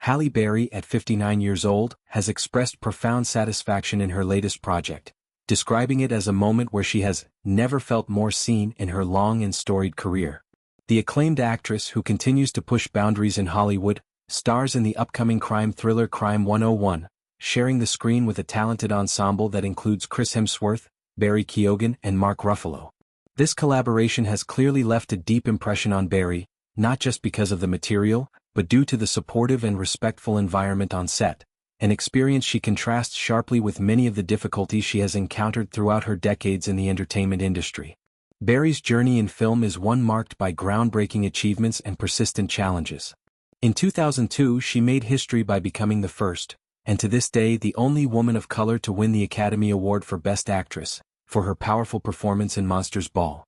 Halle Berry, at 59 years old, has expressed profound satisfaction in her latest project, describing it as a moment where she has never felt more seen in her long and storied career. The acclaimed actress, who continues to push boundaries in Hollywood, stars in the upcoming crime thriller Crime 101, sharing the screen with a talented ensemble that includes Chris Hemsworth, Barry Keoghan, and Mark Ruffalo. This collaboration has clearly left a deep impression on Berry, not just because of the material, but due to the supportive and respectful environment on set, an experience she contrasts sharply with many of the difficulties she has encountered throughout her decades in the entertainment industry. Berry's journey in film is one marked by groundbreaking achievements and persistent challenges. In 2002, she made history by becoming the first, and to this day the only woman of color to win the Academy Award for Best Actress, for her powerful performance in Monsters Ball.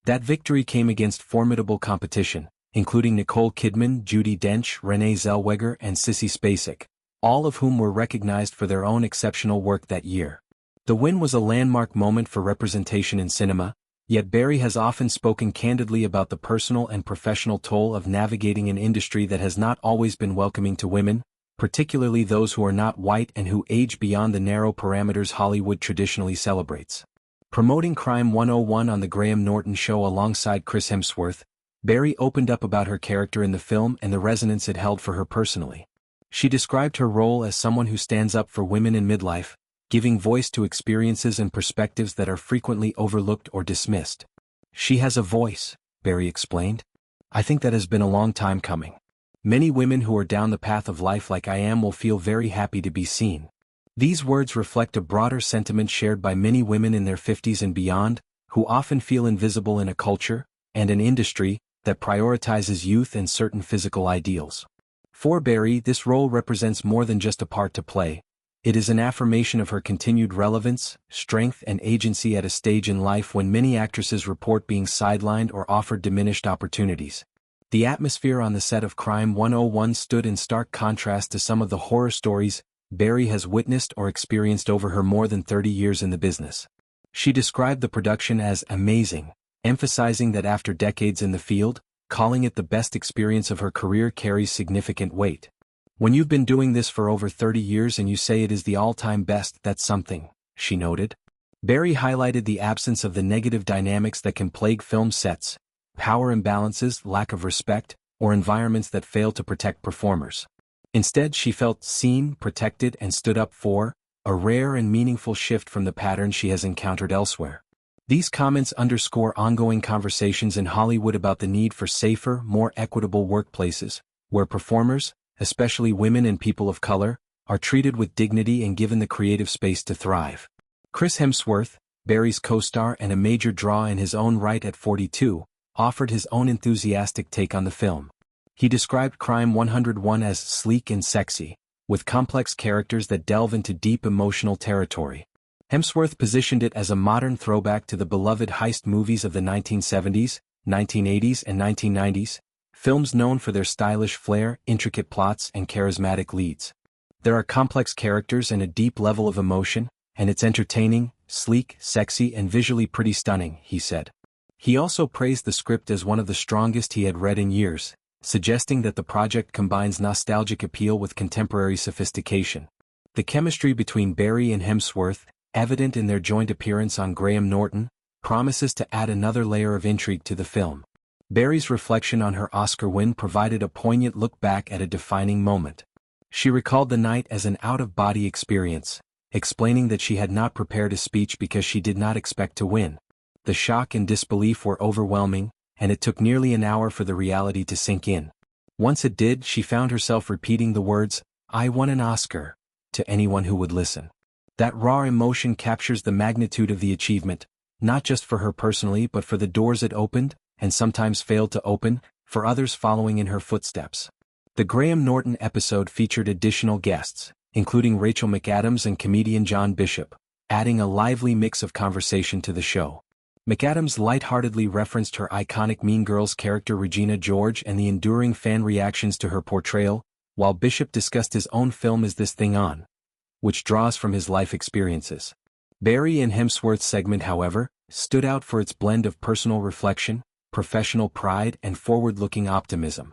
That victory came against formidable competition, including Nicole Kidman, Judi Dench, Renee Zellweger, and Sissy Spacek, all of whom were recognized for their own exceptional work that year. The win was a landmark moment for representation in cinema, yet Berry has often spoken candidly about the personal and professional toll of navigating an industry that has not always been welcoming to women, particularly those who are not white and who age beyond the narrow parameters Hollywood traditionally celebrates. Promoting Crime 101 on The Graham Norton Show alongside Chris Hemsworth, Berry opened up about her character in the film and the resonance it held for her personally. She described her role as someone who stands up for women in midlife, giving voice to experiences and perspectives that are frequently overlooked or dismissed. "She has a voice," Berry explained. "I think that has been a long time coming. Many women who are down the path of life like I am will feel very happy to be seen." These words reflect a broader sentiment shared by many women in their 50s and beyond, who often feel invisible in a culture and an industry that prioritizes youth and certain physical ideals. For Berry, this role represents more than just a part to play. It is an affirmation of her continued relevance, strength, and agency at a stage in life when many actresses report being sidelined or offered diminished opportunities. The atmosphere on the set of Crime 101 stood in stark contrast to some of the horror stories Berry has witnessed or experienced over her more than 30 years in the business. She described the production as amazing, emphasizing that after decades in the field, calling it the best experience of her career carries significant weight. "When you've been doing this for over 30 years and you say it is the all-time best, that's something," she noted. Berry highlighted the absence of the negative dynamics that can plague film sets, power imbalances, lack of respect, or environments that fail to protect performers. Instead, she felt seen, protected, and stood up for a rare and meaningful shift from the pattern she has encountered elsewhere. These comments underscore ongoing conversations in Hollywood about the need for safer, more equitable workplaces, where performers, especially women and people of color, are treated with dignity and given the creative space to thrive. Chris Hemsworth, Berry's co-star and a major draw in his own right at 42, offered his own enthusiastic take on the film. He described Crime 101 as sleek and sexy, with complex characters that delve into deep emotional territory. Hemsworth positioned it as a modern throwback to the beloved heist movies of the 1970s, 1980s, and 1990s, films known for their stylish flair, intricate plots, and charismatic leads. "There are complex characters and a deep level of emotion, and it's entertaining, sleek, sexy, and visually pretty stunning," he said. He also praised the script as one of the strongest he had read in years, suggesting that the project combines nostalgic appeal with contemporary sophistication. The chemistry between Berry and Hemsworth, evident in their joint appearance on Graham Norton, promises to add another layer of intrigue to the film. Berry's reflection on her Oscar win provided a poignant look back at a defining moment. She recalled the night as an out-of-body experience, explaining that she had not prepared a speech because she did not expect to win. The shock and disbelief were overwhelming, and it took nearly an hour for the reality to sink in. Once it did, she found herself repeating the words, "I won an Oscar," to anyone who would listen. That raw emotion captures the magnitude of the achievement, not just for her personally but for the doors it opened, and sometimes failed to open, for others following in her footsteps. The Graham Norton episode featured additional guests, including Rachel McAdams and comedian John Bishop, adding a lively mix of conversation to the show. McAdams lightheartedly referenced her iconic Mean Girls character Regina George and the enduring fan reactions to her portrayal, while Bishop discussed his own film Is This Thing On?, which draws from his life experiences. Berry and Hemsworth's segment, however, stood out for its blend of personal reflection, professional pride, and forward-looking optimism.